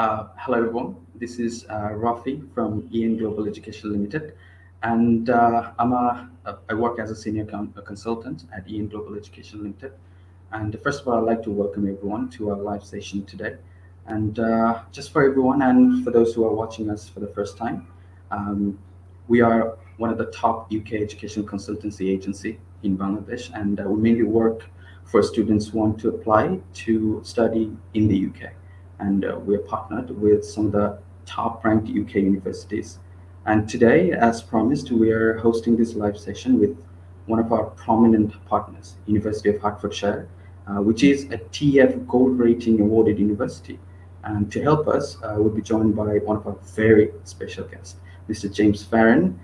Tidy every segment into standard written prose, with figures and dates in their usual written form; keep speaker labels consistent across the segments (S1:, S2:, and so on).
S1: Hello everyone, this is Rafi from EN Global Education Limited, and I work as a senior consultant at EN Global Education Limited. And first of all, I'd like to welcome everyone to our live session today. And just for everyone and for those who are watching us for the first time, um, we are one of the top UK education consultancy agency in Bangladesh, and we mainly work for students who want to apply to study in the UK. And we're partnered with some of the top ranked UK universities. And today, as promised, we are hosting this live session with one of our prominent partners, University of Hertfordshire, which is a TF Gold Rating awarded university. And to help us, we'll be joined by one of our very special guests, Mr. James Farron,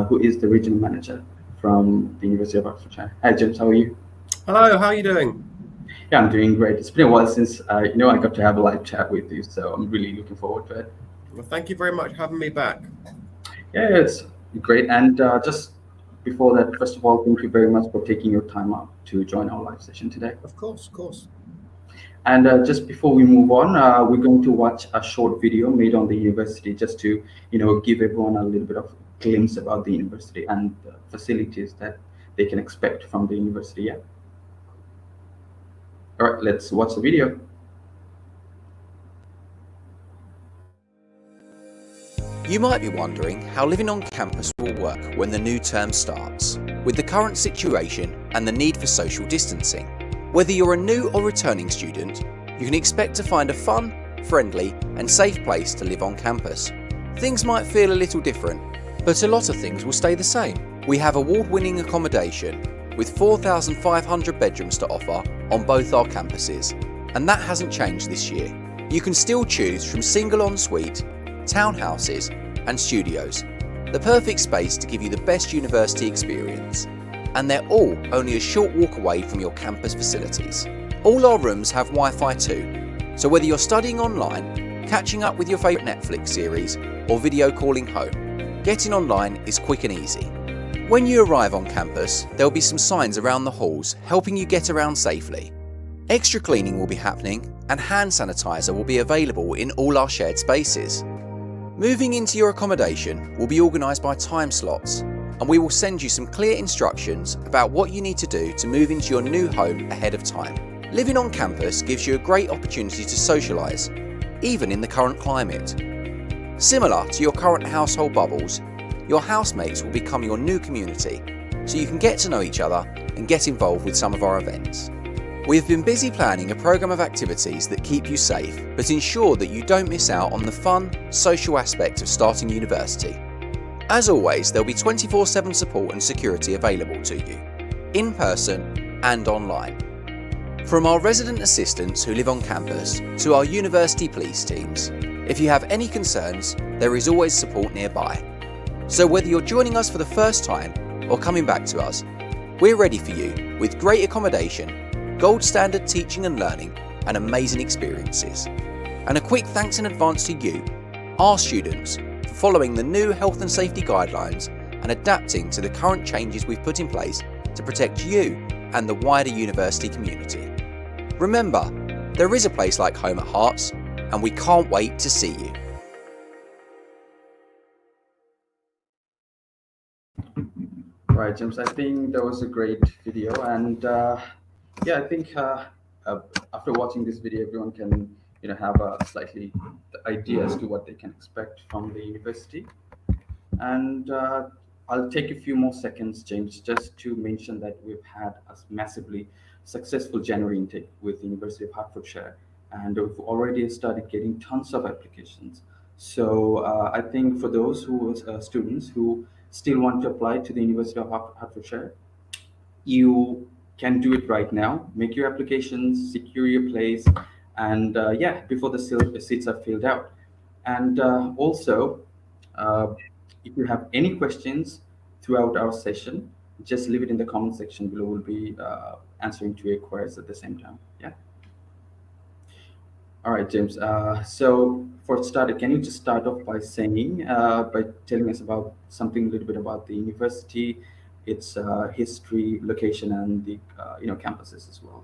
S1: who is the regional manager from the University of Hertfordshire. Hi, James, how are you?
S2: Hello, how are you doing?
S1: Yeah, I'm doing great. It's been a while since I got to have a live chat with you, so I'm really looking forward to it.
S2: Well, thank you very much for having me back.
S1: Yeah, it's great. And just before that, first of all, thank you very much for taking your time out to join our live session today.
S2: Of course.
S1: And just before we move on, we're going to watch a short video made on the university just to, give everyone a little bit of glimpse about the university and the facilities that they can expect from the university. Yeah. All right, let's watch the video.
S3: You might be wondering how living on campus will work when the new term starts, with the current situation and the need for social distancing. Whether you're a new or returning student, you can expect to find a fun, friendly and safe place to live on campus. Things might feel a little different, but a lot of things will stay the same. We have award-winning accommodation with 4,500 bedrooms to offer on both our campuses, and that hasn't changed this year. You can still choose from single ensuite, townhouses and studios, the perfect space to give you the best university experience, and they're all only a short walk away from your campus facilities. All our rooms have Wi-Fi too, so whether you're studying online, catching up with your favourite Netflix series or video calling home, getting online is quick and easy. When you arrive on campus, there'll be some signs around the halls helping you get around safely. Extra cleaning will be happening and hand sanitizer will be available in all our shared spaces. Moving into your accommodation will be organised by time slots, and we will send you some clear instructions about what you need to do to move into your new home ahead of time. Living on campus gives you a great opportunity to socialise, even in the current climate. Similar to your current household bubbles, your housemates will become your new community, so you can get to know each other and get involved with some of our events. We have been busy planning a programme of activities that keep you safe, but ensure that you don't miss out on the fun, social aspect of starting university. As always, there'll be 24/7 support and security available to you, in person and online. From our resident assistants who live on campus to our university police teams, if you have any concerns, there is always support nearby. So whether you're joining us for the first time or coming back to us, we're ready for you with great accommodation, gold standard teaching and learning, and amazing experiences. And a quick thanks in advance to you, our students, for following the new health and safety guidelines and adapting to the current changes we've put in place to protect you and the wider university community. Remember, there is a place like home at Hearts, and we can't wait to see you.
S1: Right, James, I think that was a great video. And I think after watching this video, everyone can have a slightly idea as to what they can expect from the university. And I'll take a few more seconds, James, just to mention that we've had a massively successful January intake with the University of Hertfordshire, and we've already started getting tons of applications. So I think for those students who still want to apply to the University of Hertfordshire, you can do it right now. Make your applications, secure your place, and before the seats are filled out. And also, if you have any questions throughout our session, just leave it in the comment section below. We'll be answering to your queries at the same time. Yeah. All right, James. So for started, can you just start off by saying, by telling us about something a little bit about the university, its history, location, and the campuses as well?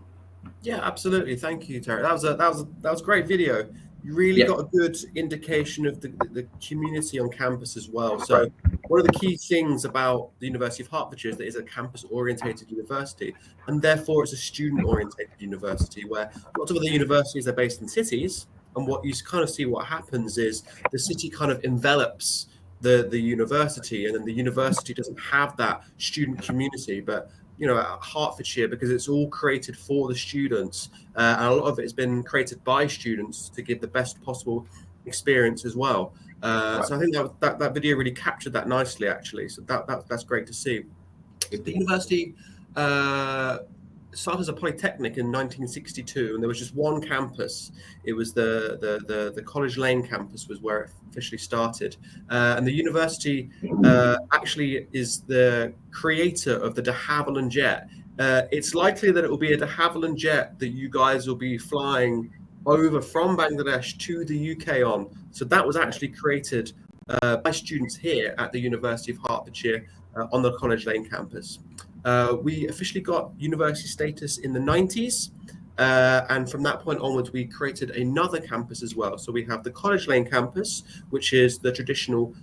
S2: Yeah, absolutely. Thank you, Terry. That was a great video. you really
S1: Yeah.
S2: got a good indication of the community on campus as well. So
S1: Right.
S2: one of the key things about the University of Hertfordshire is that it's a campus-orientated university, and therefore it's a student-orientated university, where lots of other universities are based in cities, and what you kind of see what happens is the city kind of envelops the university, and then the university doesn't have that student community. But at Hertfordshire, because it's all created for the students, and a lot of it has been created by students to give the best possible experience as well.
S1: Right.
S2: So I think that video really captured that nicely, actually. So that's great to see. The university started as a polytechnic in 1962, and there was just one campus. It was the College Lane campus was where it officially started. And the university actually is the creator of the de Havilland jet. It's likely that it will be a de Havilland jet that you guys will be flying over from Bangladesh to the UK on. So that was actually created by students here at the University of Hertfordshire on the College Lane campus. We officially got university status in the 90s. And from that point onwards, we created another campus as well. So we have the College Lane campus, which is the traditional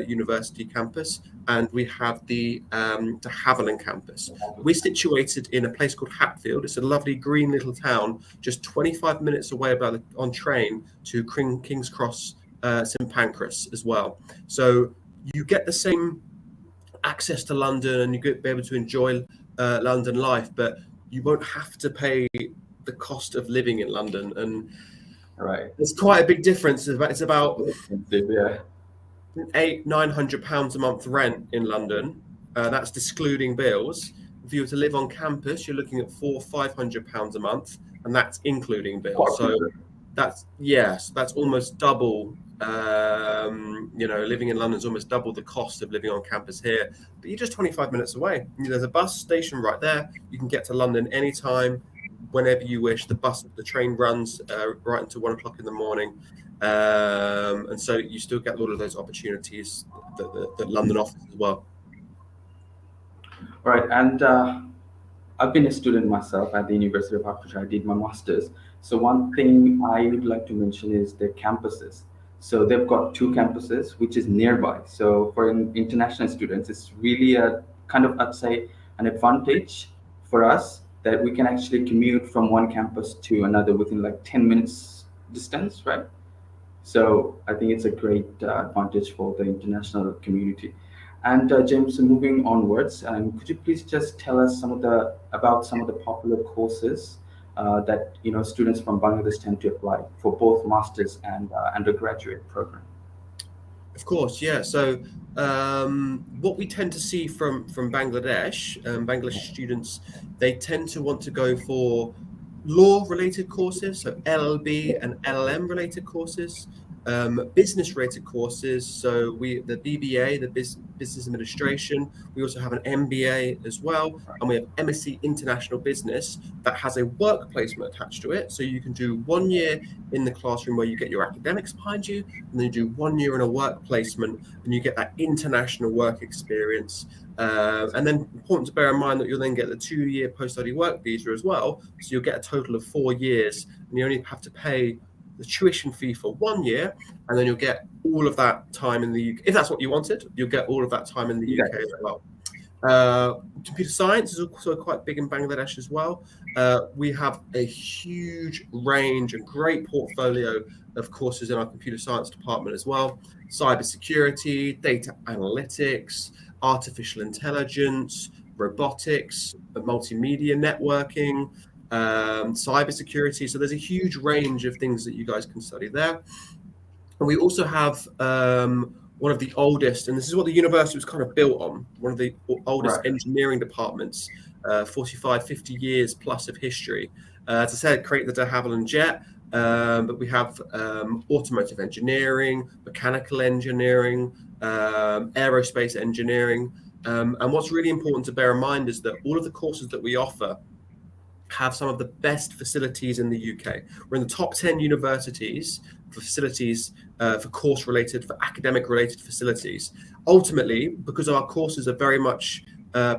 S2: university campus, and we have the de Havilland campus. We're situated in a place called Hatfield. It's a lovely green little town, just 25 minutes away on train to King's Cross, St Pancras as well. So you get the same access to London, and you could be able to enjoy London life, but you won't have to pay the cost of living in London. And
S1: Right.
S2: there's quite a big difference. It's about
S1: Yeah.
S2: £900 a month rent in London. That's excluding bills. If you were to live on campus, you're looking at £400-500 a month, and that's including bills. So that's almost double. Living in London is almost double the cost of living on campus here, but you're just 25 minutes away. There's a bus station right there. You can get to London anytime, whenever you wish. The train runs right until 1 o'clock in the morning, and so you still get all of those opportunities that London offers as well.
S1: Right. And I've been a student myself at the University of Hertfordshire. I did my master's. So one thing I would like to mention is their campuses. So they've got 2 campuses, which is nearby. So for international students, it's really a kind of, I'd say, an advantage for us that we can actually commute from one campus to another within like 10 minutes distance, right? So I think it's a great advantage for the international community. And James, moving onwards, could you please just tell us about some of the popular courses that students from Bangladesh tend to apply for both masters and undergraduate program?
S2: Of course, yeah. So what we tend to see from Bangladesh, Bangladeshi students, they tend to want to go for law-related courses, so LLB and LLM related courses, business-related courses. So the BBA, the Business Administration. We also have an MBA as well, and we have MSc International Business that has a work placement attached to it. So you can do 1 year in the classroom where you get your academics behind you, and then you do 1 year in a work placement, and you get that international work experience. And then important to bear in mind that you'll then get the 2-year post-study work visa as well. So you'll get a total of 4 years, and you only have to pay the tuition fee for 1 year, and then you'll get all of that time in the UK. If that's what you wanted, you'll get all of that time in the UK as well. Computer science is also quite big in Bangladesh as well. We have a huge range and great portfolio of courses in our computer science department as well. Cybersecurity, data analytics, artificial intelligence, robotics, multimedia networking, cybersecurity. So there's a huge range of things that you guys can study there. And we also have one of the oldest, and this is what the university was kind of built on, one of the oldest engineering departments, 45, 50 years plus of history. As I said, create the de Havilland jet, but we have automotive engineering, mechanical engineering, aerospace engineering. And what's really important to bear in mind is that all of the courses that we offer have some of the best facilities in the UK. We're in the top 10 universities for facilities, for course-related, for academic-related facilities. Ultimately, because our courses are very much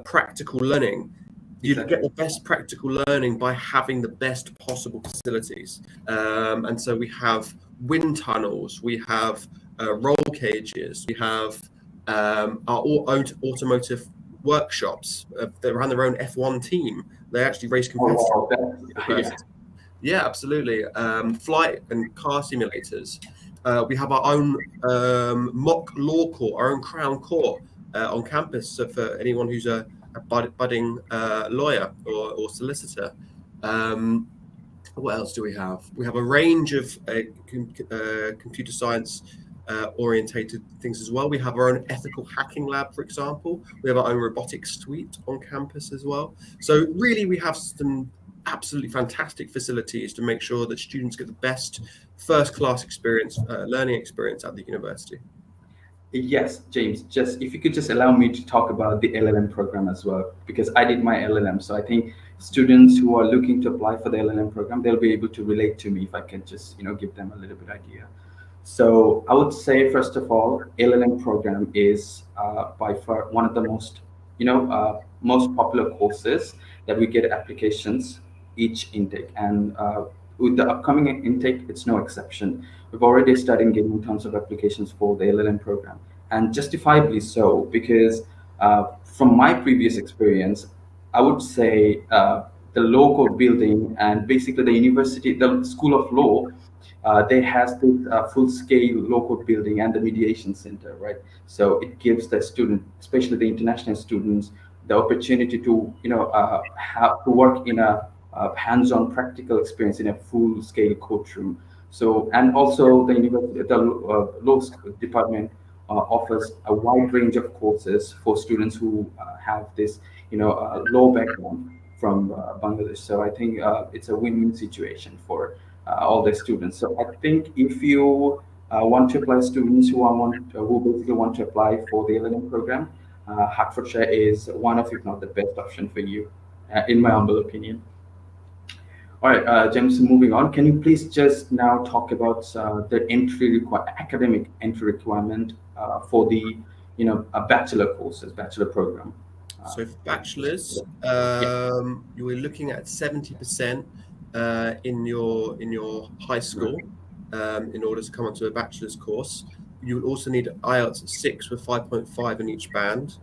S2: practical learning, you get the best practical learning by having the best possible facilities. And so we have wind tunnels, we have roll cages, we have our own automotive workshops. They run their own F1 team. They actually race
S1: Oh,
S2: competitively.
S1: wow. Yeah.
S2: Yeah, absolutely. Flight and car simulators. We have our own mock law court, our own Crown Court on campus. So for anyone who's a budding lawyer or solicitor. What else do we have? We have a range of computer science orientated things as well. We have our own ethical hacking lab, for example. We have our own robotics suite on campus as well. So really, we have some absolutely fantastic facilities to make sure that students get the best first-class experience, learning experience at the university.
S1: Yes, James, just if you could just allow me to talk about the LLM program as well, because I did my LLM. So I think students who are looking to apply for the LLM program, they'll be able to relate to me if I can just, give them a little bit idea. So I would say, first of all, LLM program is by far one of the most popular courses that we get applications each intake. And with the upcoming intake, it's no exception. We've already started getting tons of applications for the LLM program, and justifiably so, because from my previous experience, I would say the law court building and basically the university, the School of Law, they has this full-scale law court building and the mediation center, right? So it gives the student, especially the international students, the opportunity to, have to work in a hands-on practical experience in a full-scale courtroom. So, and also the university, the law department offers a wide range of courses for students who have this, law background from Bangladesh. So I think it's a win-win situation for all the students. So I think if you want to apply, students who basically want to apply for the LLM program, Hertfordshire is one of, if not the best option for you, in my humble opinion. All right, James, moving on. Can you please just now talk about the academic entry requirement for the, bachelor courses, bachelor program?
S2: So for bachelors, you were looking at 70% in your high school in order to come onto a bachelor's course. You would also need IELTS at 6 with 5.5 in each band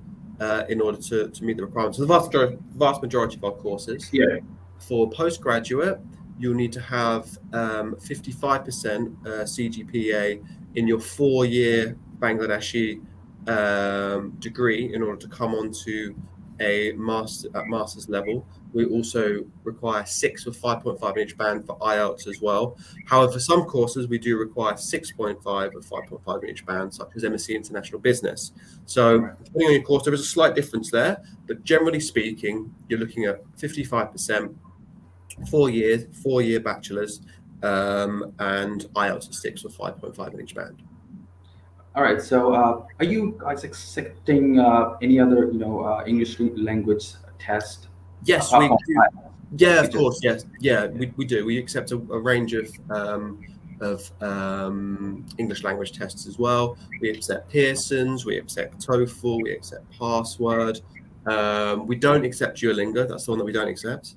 S2: in order to meet the requirements. So the vast majority of our courses.
S1: Yeah.
S2: For postgraduate, you'll need to have 55% CGPA in your 4-year Bangladeshi degree in order to come onto a master's level. We also require 6 with 5.5 in each band for IELTS as well. However, for some courses, we do require 6.5 with 5.5 in each band, such as MSc International Business. So depending on your course, there is a slight difference there, but generally speaking, you're looking at 55%, 4-year bachelor's, and IELTS at 6 with 5.5 in each band.
S1: All right. So, are you guys accepting any other, English language test?
S2: Yes, we do. Yeah, of course. Yes, yeah, we do. We accept a range of English language tests as well. We accept Pearson's, we accept TOEFL, we accept Password. We don't accept Duolingo. That's the one that we don't accept.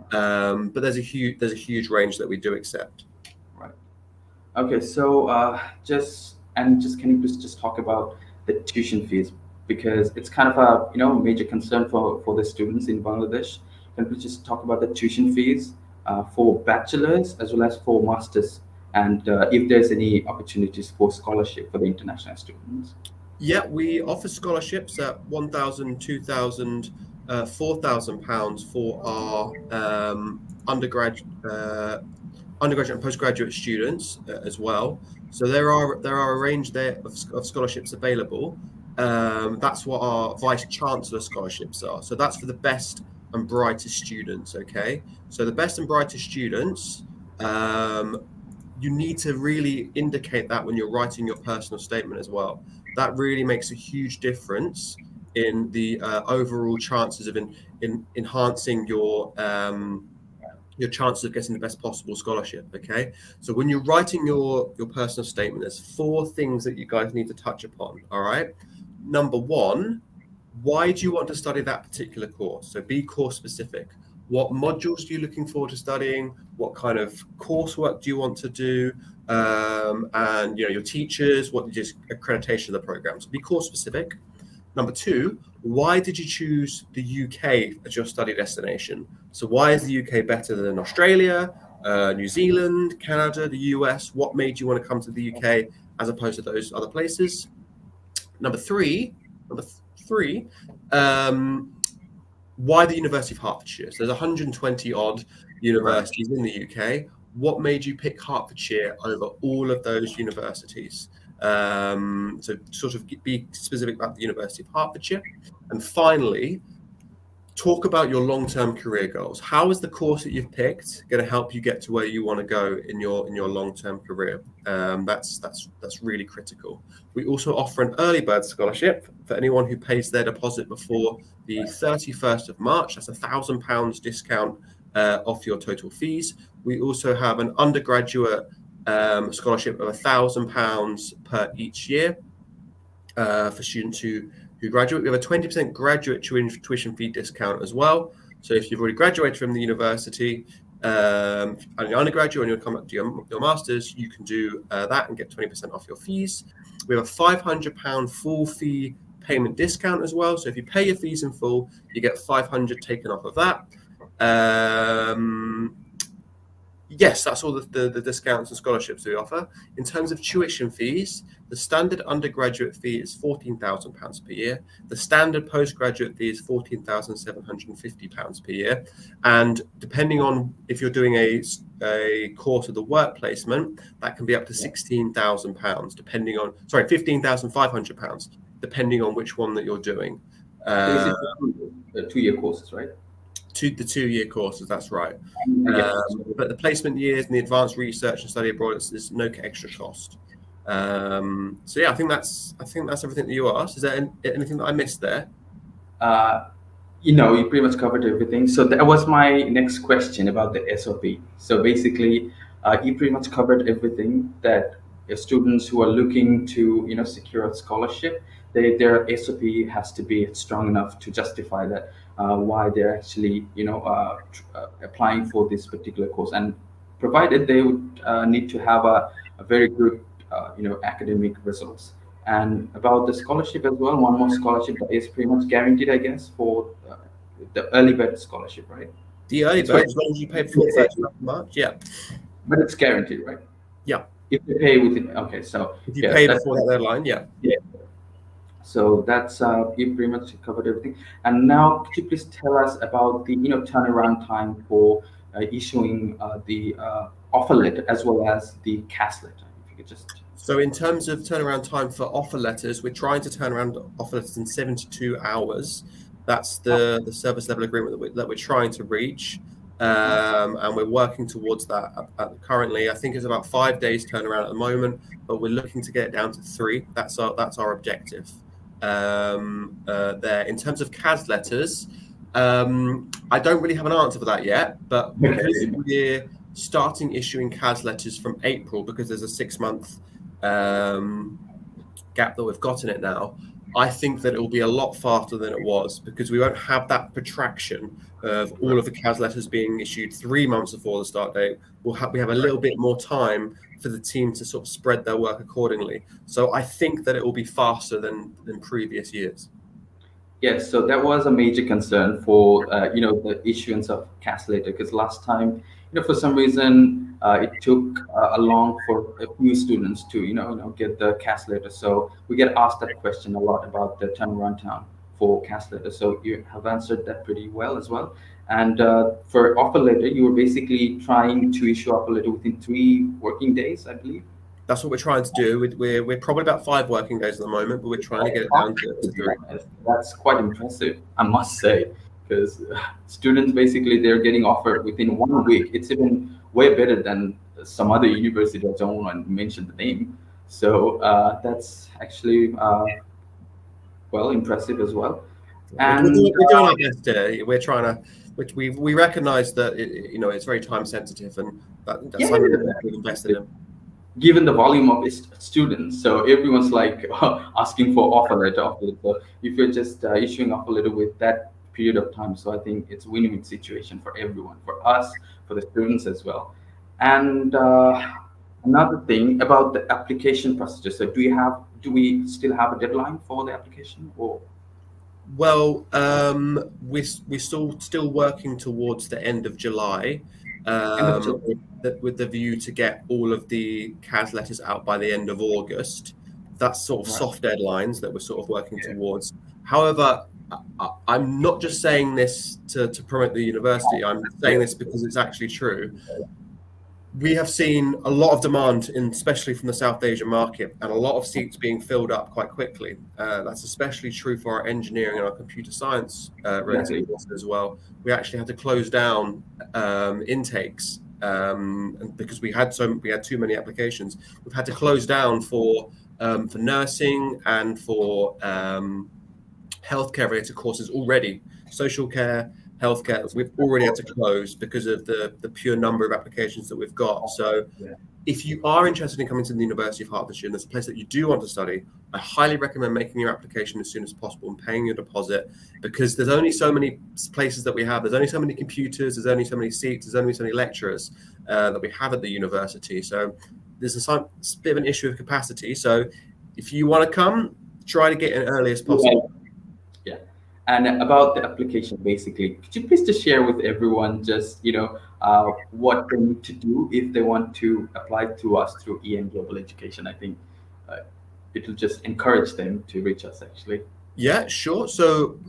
S2: But there's a huge range that we do accept.
S1: Right. Okay. So, can you please just talk about the tuition fees, because it's kind of a major concern for the students in Bangladesh. Can you please just talk about the tuition fees for bachelors as well as for masters, and if there's any opportunities for scholarship for the international students?
S2: Yeah, we offer scholarships at £1,000, £2,000, £4,000 for our undergraduate and postgraduate students as well. So there are a range there of scholarships available. That's what our Vice Chancellor scholarships are. So that's for the best and brightest students. Okay, so the best and brightest students, you need to really indicate that when you're writing your personal statement as well. That really makes a huge difference in the overall chances of enhancing your chances of getting the best possible scholarship. Okay, so when you're writing your personal statement, there's 4 things that you guys need to touch upon. All right, number 1, why do you want to study that particular course? So be course specific. what modules are you looking forward to studying, what kind of coursework do you want to do, and your teachers, what just accreditation of the program. So be course specific. Number two, why did you choose the UK as your study destination? So why is the UK better than Australia, New Zealand, Canada, the US? What made you want to come to the UK as opposed to those other places? Number three, why the University of Hertfordshire? So there's 120 odd universities in the UK. What made you pick Hertfordshire over all of those universities? So sort of be specific about the University of Hertfordshire. And finally, talk about your long-term career goals. How is the course that you've picked going to help you get to where you want to go in your long-term career? That's really critical. We also offer an early bird scholarship for anyone who pays their deposit before the 31st of March. That's £1,000 discount off your total fees. We also have an undergraduate scholarship of £1,000 per each year for students who graduate. We have a 20% graduate tuition fee discount as well. So if you've already graduated from the university and you're undergraduate and you'll come up to your master's, you can do that and get 20% off your fees. We have a £500 full fee payment discount as well. So if you pay your fees in full, you get $500 taken off of that. Yes, that's all the discounts and scholarships we offer. In terms of tuition fees, the standard undergraduate fee is £14,000 per year. The standard postgraduate fee is £14,750 per year. And depending on if you're doing a course of the work placement, that can be up to £16,000, £15,500, depending on which one that you're doing.
S1: This is 2-year courses, right?
S2: The 2-year courses, that's right. But the placement years and the advanced research and study abroad is no extra cost. So yeah, I think that's everything that you asked. Is there anything that I missed there?
S1: You pretty much covered everything. So that was my next question about the SOP. So basically, you pretty much covered everything that students who are looking to secure a scholarship, their SOP has to be strong enough to justify that why they're actually applying for this particular course, and provided they would need to have a very good academic results. And about the scholarship as well, one more scholarship that is pretty much guaranteed, I guess, for the early bird scholarship, right?
S2: The early bird, as long as you pay before the 31st of March, yeah.
S1: But it's guaranteed, right?
S2: Yeah.
S1: If they pay within, okay, so
S2: if you pay before that deadline, yeah.
S1: Yeah. So that's you pretty much covered everything. And now, could you please tell us about the turnaround time for issuing the offer letter as well as the CAS letter? If you could just.
S2: So in terms of turnaround time for offer letters, we're trying to turn around offer letters in 72 hours. That's the service level agreement that we're trying to reach. And we're working towards that currently. I think it's about 5 days turnaround at the moment, but we're looking to get it down to 3. That's our objective. There. In terms of CAS letters, I don't really have an answer for that yet, but because we're starting issuing CAS letters from April, because there's a 6-month gap that we've got in it now, I think that it will be a lot faster than it was, because we won't have that protraction of all of the CAS letters being issued 3 months before the start date. We have a little bit more time for the team to sort of spread their work accordingly. So I think that it will be faster than previous years.
S1: Yes, so that was a major concern for the issuance of CAS letter, because last time for some reason it took long for a few students to get the CAS letter. So we get asked that question a lot about the turnaround time for CAS letter. So you have answered that pretty well as well. And for offer letter, you were basically trying to issue offer letter within 3 working days, I believe.
S2: That's what we're trying to do. We're probably about 5 working days at the moment, but we're trying to get it down to 3.
S1: That's quite impressive, I must say, because students basically they're getting offered within 1 week. It's even way better than some other university. I don't want to mention the name. So that's actually impressive as well. And
S2: we're doing our best today. We're trying to. Which we recognise that it's very time sensitive, and that's something that we've invested in.
S1: Given the volume of students, so everyone's like asking for offer letter. So if you're just issuing offer letter with that period of time. So I think it's a win-win situation for everyone, for us, for the students as well. And another thing about the application procedure. So do we still have a deadline for the application, or
S2: Well, we're still working towards the end of July,
S1: end of July?
S2: with the view to get all of the CAS letters out by the end of August. That's sort of
S1: Right.
S2: soft deadlines that we're sort of working
S1: Yeah.
S2: towards. However, I'm not just saying this to promote the university. I'm saying this because it's actually true. We have seen a lot of demand, especially from the South Asian market, and a lot of seats being filled up quite quickly. That's especially true for our engineering and our computer science related courses as well. We actually had to close down intakes because we had too many applications. We've had to close down for nursing and for healthcare related courses already. Social care, healthcare, we've already had to close because of the pure number of applications that we've got. So if you are interested in coming to the University of Hertfordshire and there's a place that you do want to study, I highly recommend making your application as soon as possible and paying your deposit, because there's only so many places that we have. There's only so many computers, there's only so many seats, there's only so many lecturers that we have at the university. So there's a bit of an issue of capacity. So if you want to come, try to get in early as possible.
S1: Yeah. And about the application, basically, could you please just share with everyone just, what they need to do if they want to apply to us through EN Global Education? I think it will just encourage them to reach us, actually.
S2: Yeah, sure. So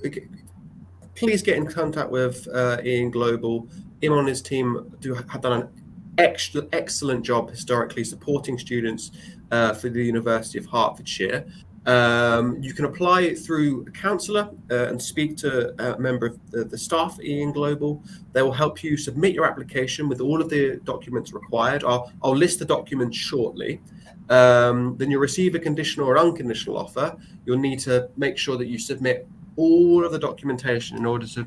S2: please get in contact with Ian Global. Him and his team have done an excellent job historically supporting students for the University of Hertfordshire. You can apply through a counsellor and speak to a member of the staff at Ian Global. They will help you submit your application with all of the documents required. I'll list the documents shortly. Then you'll receive a conditional or unconditional offer. You'll need to make sure that you submit all of the documentation in order to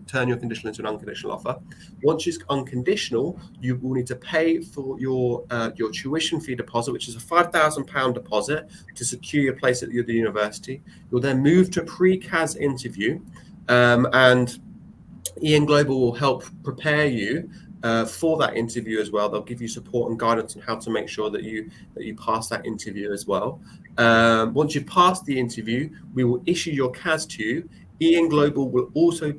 S2: turn your conditional into an unconditional offer. Once it's unconditional, you will need to pay for your tuition fee deposit, which is a £5,000 deposit to secure your place at the university. You'll then move to a pre-CAS interview, and Ian Global will help prepare you for that interview as well. They'll give you support and guidance on how to make sure that you pass that interview as well. Once you've passed the interview, we will issue your CAS to you. Ian Global will also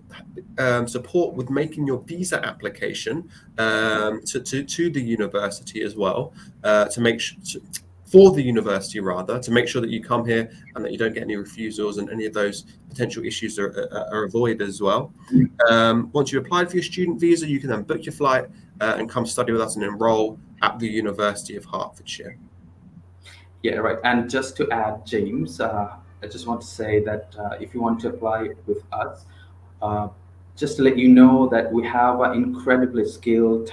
S2: support with making your visa application to the university as well, for the university rather, to make sure that you come here and that you don't get any refusals and any of those potential issues are avoided as well. Once you've applied for your student visa, you can then book your flight and come study with us and enroll at the University of Hertfordshire.
S1: Yeah, right. And just to add, James, I just want to say that if you want to apply with us, just to let you know that we have incredibly skilled,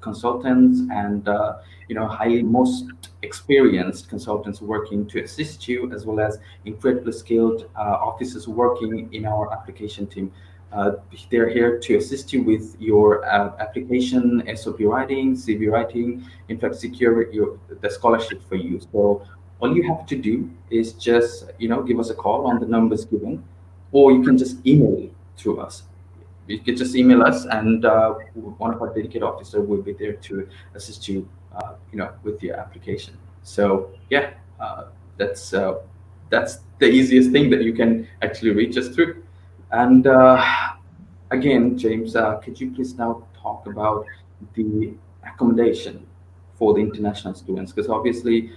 S1: consultants and highly most experienced consultants working to assist you, as well as incredibly skilled officers working in our application team. They're here to assist you with your application, SOP writing, CV writing, in fact, secure the scholarship for you. So all you have to do is just give us a call on the numbers given, or you can just email through us. You can just email us, and one of our dedicated officers will be there to assist you, with your application. So yeah, that's the easiest thing that you can actually reach us through. And again, James, could you please now talk about the accommodation for the international students? Because obviously,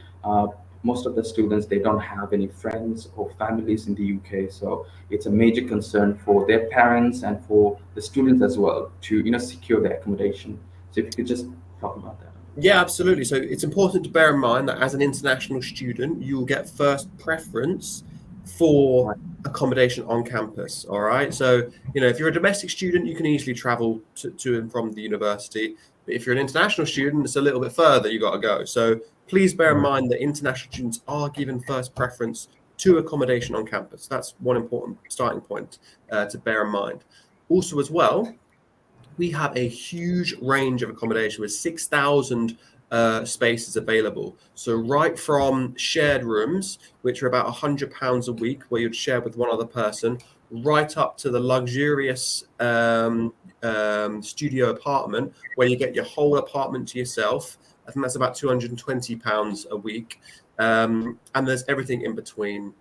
S1: most of the students, they don't have any friends or families in the UK, so it's a major concern for their parents and for the students as well to secure their accommodation. So if you could just talk about that.
S2: Yeah, absolutely. So it's important to bear in mind that as an international student, you will get first preference for accommodation on campus. All right. So, if you're a domestic student, you can easily travel to and from the university. But if you're an international student, it's a little bit further you got to go. So please bear in mind that international students are given first preference to accommodation on campus. That's one important starting point to bear in mind. Also, as well, we have a huge range of accommodation with 6,000 spaces available. So right from shared rooms, which are about £100 a week, where you'd share with one other person, right up to the luxurious studio apartment, where you get your whole apartment to yourself. I think that's about £220 a week. And there's everything in between,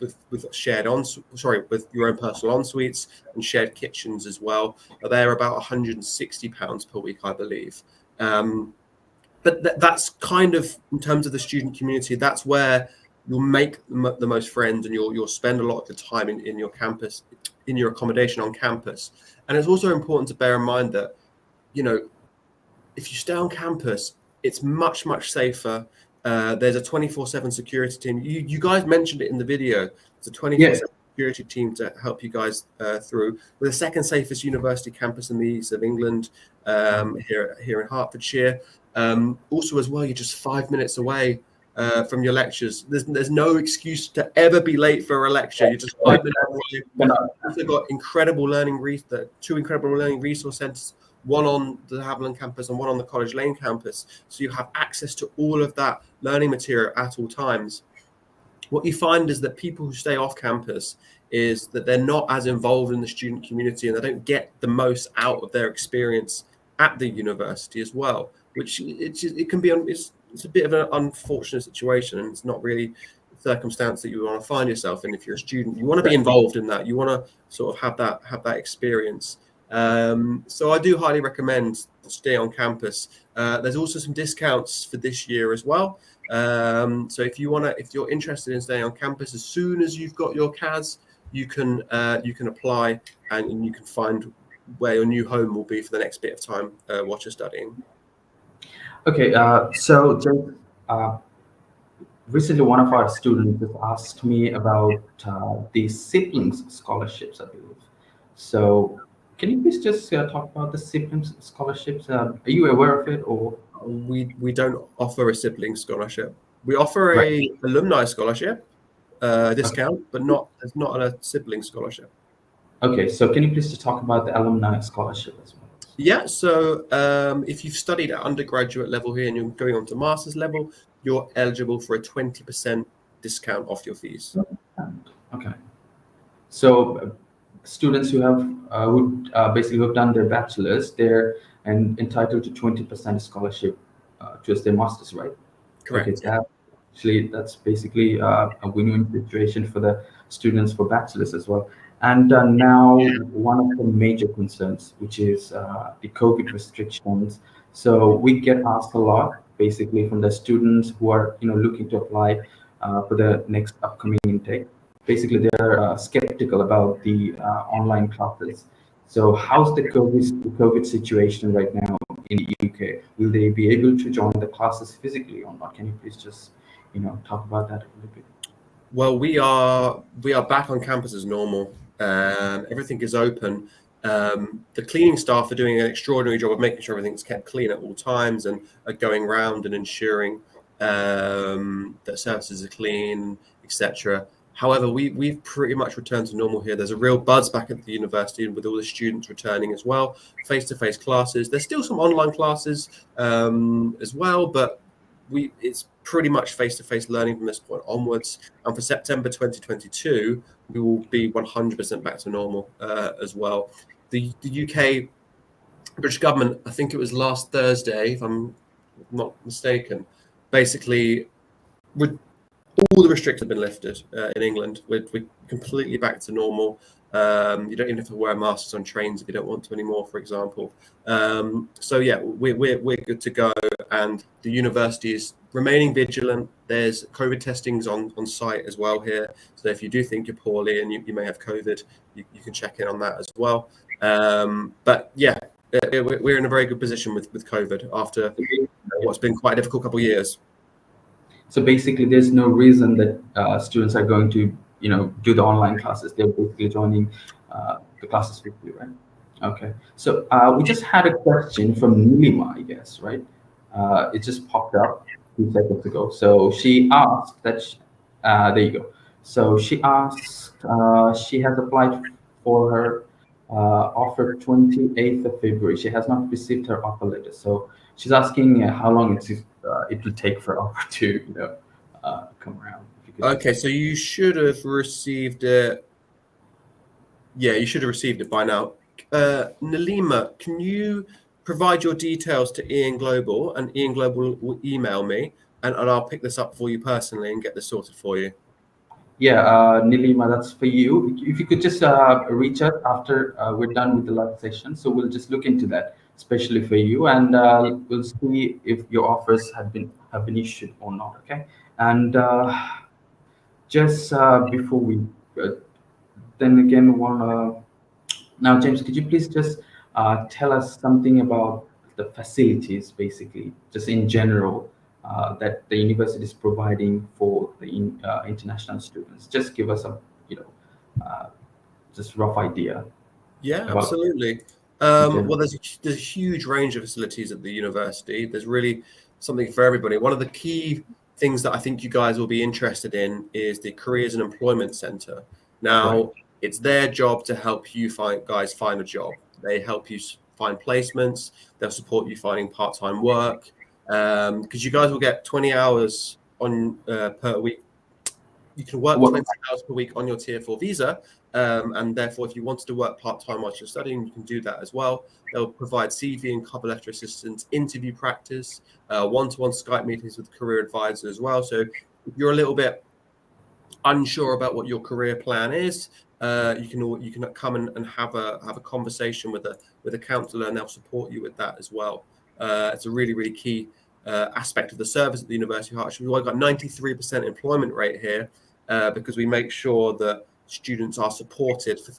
S2: with shared with your own personal en-suites and shared kitchens as well. They're about £160 per week, I believe. But that's kind of, in terms of the student community, that's where you'll make the most friends, and you'll spend a lot of the time in your campus, in your accommodation on campus. And it's also important to bear in mind that, if you stay on campus, it's much safer. There's a 24/7 security team. You guys mentioned it in the video. It's a 24/7 security team to help you guys through. We're the second safest university campus in the east of England, here in Hertfordshire. Also, as well, you're just 5 minutes away from your lectures. There's no excuse to ever be late for a lecture. You're just 5 minutes away. We've also got two incredible learning resource centres, one on the Haviland campus and one on the College Lane campus. So you have access to all of that learning material at all times. What you find is that people who stay off campus is that they're not as involved in the student community, and they don't get the most out of their experience at the university as well, which it can be, it's a bit of an unfortunate situation, and it's not really a circumstance that you want to find yourself in. If you're a student, you want to be involved in that. You want to sort of have that experience. So I do highly recommend stay on campus. There's also some discounts for this year as well. So if you're interested in staying on campus, as soon as you've got your CAS, you can apply, and you can find where your new home will be for the next bit of time while you're studying.
S1: Okay, so Jake, recently one of our students has asked me about the siblings scholarships, I believe. So can you please just talk about the siblings scholarships? Are you aware of it, or?
S2: We don't offer a sibling scholarship. We offer a alumni scholarship discount, but there's not a sibling scholarship.
S1: Okay, so can you please just talk about the alumni scholarship as well?
S2: Yeah, so if you've studied at undergraduate level here and you're going on to master's level, you're eligible for a 20% discount off your fees.
S1: Okay. So students who have basically who've done their bachelor's, they're entitled to 20% scholarship towards their master's, right?
S2: Correct.
S1: Okay, that's basically a win-win situation for the students for bachelor's as well. And now one of the major concerns, which is the COVID restrictions. So we get asked a lot, basically, from the students who are looking to apply for the next upcoming intake. Basically, they're skeptical about the online classes. So how's the COVID situation right now in the UK? Will they be able to join the classes physically or not? Can you please just talk about that a little bit?
S2: Well, we are back on campus as normal. Everything is open. The cleaning staff are doing an extraordinary job of making sure everything's kept clean at all times, and are going around and ensuring that surfaces are clean, etc. However, we've pretty much returned to normal here. There's a real buzz back at the university, and with all the students returning as well. Face-to-face classes. There's still some online classes as well, but it's pretty much face-to-face learning from this point onwards. And for September 2022, we will be 100% back to normal as well. The UK British government, I think it was last Thursday, if I'm not mistaken, basically all the restrictions have been lifted in England. We're completely back to normal. You don't even have to wear masks on trains if you don't want to anymore, for example. So yeah, we're good to go, and the university is remaining vigilant. There's COVID testings on site as well here. So if you do think you're poorly and you may have COVID, you can check in on that as well. But yeah, we're in a very good position with COVID after what's been quite a difficult couple of years.
S1: So basically, there's no reason that students are going to, do the online classes. They're basically joining the classes weekly, right? Okay. So we just had a question from Nilima, I guess, right? It just popped up 2 seconds ago. So she asked that. There you go. So she asked. She has applied for her offer 28th of February. She has not received her offer letter. So she's asking how long it will take for offer to come around. If you could just-
S2: Okay, so you should have received it. Yeah, you should have received it by now. Nalima, can you provide your details to Ian Global, and Ian Global will email me, and I'll pick this up for you personally and get this sorted for you.
S1: Yeah, Nilima, that's for you. If you could just reach out after we're done with the live session, so we'll just look into that, especially for you, and we'll see if your offers have been issued or not. Okay, and just before we, uh, then again, now, James, could you please just tell us something about the facilities, basically, just in general, that the university is providing for the international students? Just give us a, you know, uh, just rough idea
S2: Yeah,
S1: about
S2: absolutely.
S1: in
S2: Well,
S1: general.
S2: there's a huge range of facilities at the university. There's really something for everybody. One of the key things that I think you guys will be interested in is the Careers and Employment Centre.
S1: Right.
S2: Now, it's their job to help you guys find a job. They help you find placements. They'll support you finding part-time work, because you guys will get 20 hours on per week. You can work
S1: What?
S2: 20 hours per week on your Tier 4 visa. And therefore, if you wanted to work part-time whilst you're studying, you can do that as well. They'll provide CV and cover letter assistance, interview practice, one-to-one Skype meetings with career advisors as well. So if you're a little bit unsure about what your career plan is, you can come and have a conversation with a counsellor, and they'll support you with that as well. It's a really key aspect of the service at the University of Hertfordshire. We've got 93% employment rate here, because we make sure that students are supported, for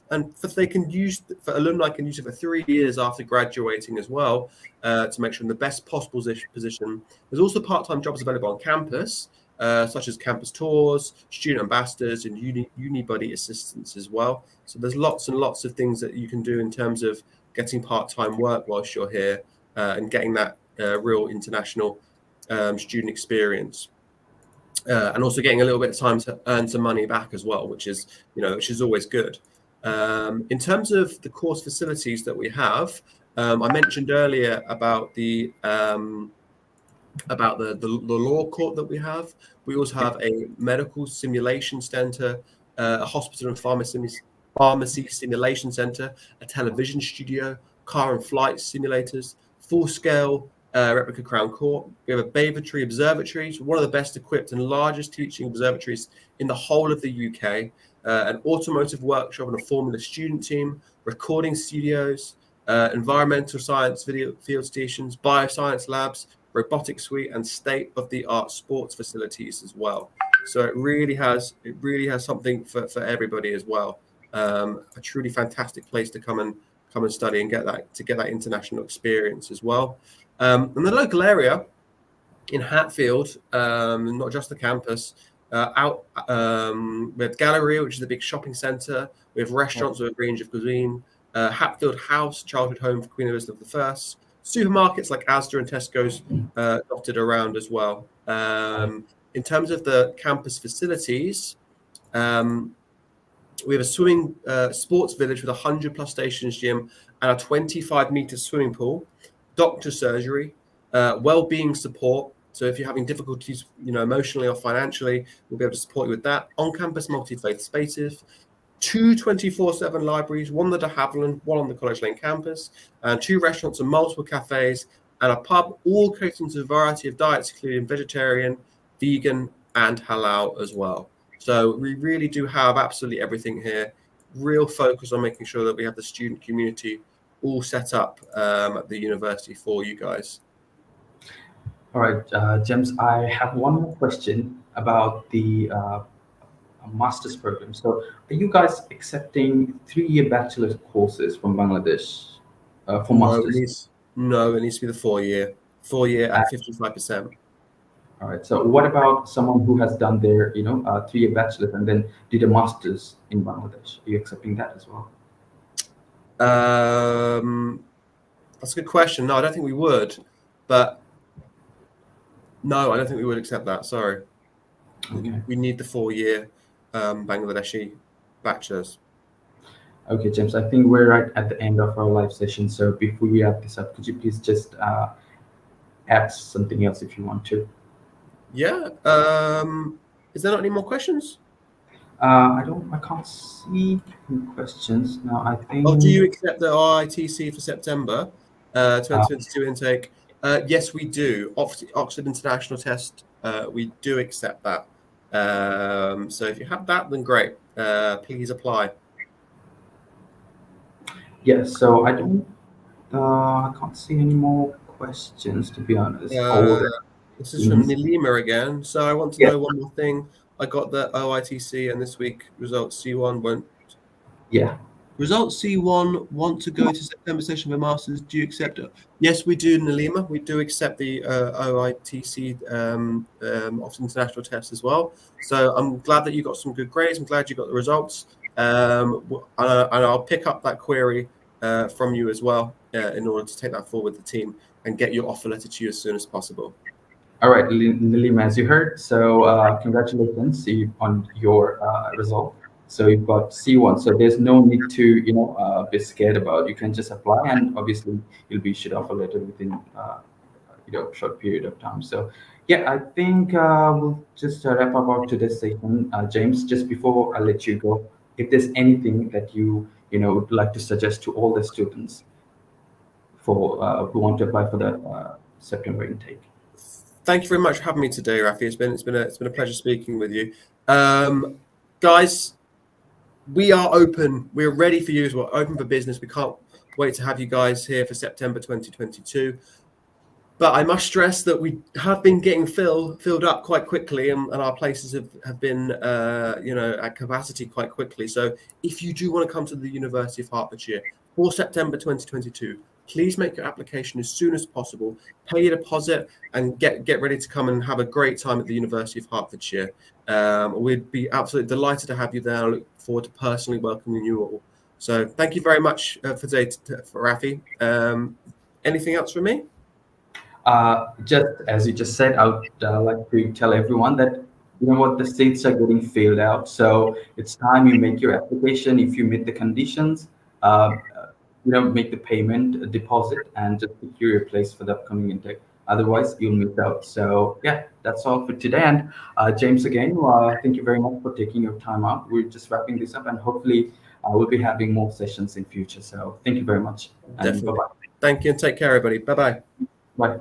S2: alumni can use it for 3 years after graduating as well, to make sure in the best possible position. There's also part-time jobs available on campus, such as campus tours, student ambassadors, and uni buddy assistants as well. So there's lots and lots of things that you can do in terms of getting part-time work whilst you're here, and getting that real international student experience. And also getting a little bit of time to earn some money back as well, which is always good. In terms of the course facilities that we have, I mentioned earlier about the law court that we have. We also have a medical simulation center, a hospital and pharmacy simulation center, a television studio, car and flight simulators, full scale replica Crown Court. We have a Bavertree Observatory, so one of the best equipped and largest teaching observatories in the whole of the UK, an automotive workshop and a Formula student team, recording studios, environmental science video field stations, bioscience labs, robotics suite, and state-of-the-art sports facilities as well. So it really has something for everybody as well. A truly fantastic place to come and study and get that international experience as well. In the local area, in Hatfield, not just the campus, we have Galleria, which is a big shopping centre. We have restaurants with a range of cuisine. Hatfield House, childhood home for Queen Elizabeth I. Supermarkets like Asda and Tesco's dotted around as well. In terms of the campus facilities, we have a swimming sports village with 100+ stations gym and a 25-meter swimming pool, doctor surgery, well-being support. So if you're having difficulties, emotionally or financially, we'll be able to support you with that. On-campus multi-faith spaces, 2 24/7 libraries, one at de Havilland, one on the College Lane campus, and 2 restaurants and multiple cafes, and a pub, all catering to a variety of diets, including vegetarian, vegan, and halal as well. So we really do have absolutely everything here. Real focus on making sure that we have the student community all set up at the university for you guys.
S1: All right, James, I have one more question about the master's program. So, are you guys accepting 3-year bachelor's courses from Bangladesh for
S2: No,
S1: masters?
S2: it needs to be the 4-year. 4-year at 55%.
S1: All right. So, what about someone who has done their, 3-year bachelor's and then did a master's in Bangladesh? Are you accepting that as well?
S2: That's a good question. No, I don't think we would. But no, I don't think we would accept that. Sorry.
S1: Okay.
S2: We need the 4-year Bangladeshi bachelor's.
S1: Okay, James. I think we're right at the end of our live session. So, before we wrap this up, could you please just add something else if you want to.
S2: Yeah. Is there not any more questions?
S1: I can't see any questions now. I
S2: Oh, do
S1: think
S2: you accept the RITC for September
S1: uh,
S2: 2022 intake? Yes, we do. Oxford International Test, we do accept that. So if you have that, then great. Please apply.
S1: yes. So I can't see any more questions to be honest.
S2: Uh,
S1: Oh,
S2: this is from
S1: mhm.
S2: Nilima again. So I want to
S1: Yeah,
S2: know one more thing. I got the OITC and this week results C1 won't.
S1: yeah.
S2: Results C1 want to go to September session for masters. Do you accept it? Yes, we do, Nalima. We do accept the OITC Oxford International Test as well. So I'm glad that you got some good grades. I'm glad you got the results. And I'll pick up that query from you as well in order to take that forward with the team and get your offer letter to you as soon as possible.
S1: All right, Nilim, as you heard, so congratulations on your result. So you've got C1. So there's no need to, be scared about. You can just apply, and obviously you'll be issued offer letter within, short period of time. So yeah, I think we'll just wrap up our today's session. James, just before I let you go, if there's anything that would like to suggest to all the students for who want to apply for the September intake.
S2: Thank you very much for having me today, Rafi. It's been a pleasure speaking with you, guys. We are open. We're ready for you as well. Open for business. We can't wait to have you guys here for September 2022. But I must stress that we have been getting filled up quite quickly, and our places have been at capacity quite quickly. So if you do want to come to the University of Hertfordshire for September 2022, please make your application as soon as possible. Pay your deposit and get ready to come and have a great time at the University of Hertfordshire. We'd be absolutely delighted to have you there. I look forward to personally welcoming you all. So thank you very much for today, for Rafi. Anything else from me?
S1: Just as you just said, I would like to tell everyone that the seats are getting filled out. So it's time you make your application. If you meet the conditions, make the payment, deposit, and just secure your place for the upcoming intake. Otherwise, you'll miss out. So yeah, that's all for today. And James, again, thank you very much for taking your time out. We're just wrapping this up, and hopefully, we'll be having more sessions in future. So thank you very much, and bye
S2: Definitely.
S1: bye.
S2: Thank you and take care, everybody. Bye bye.
S1: Bye.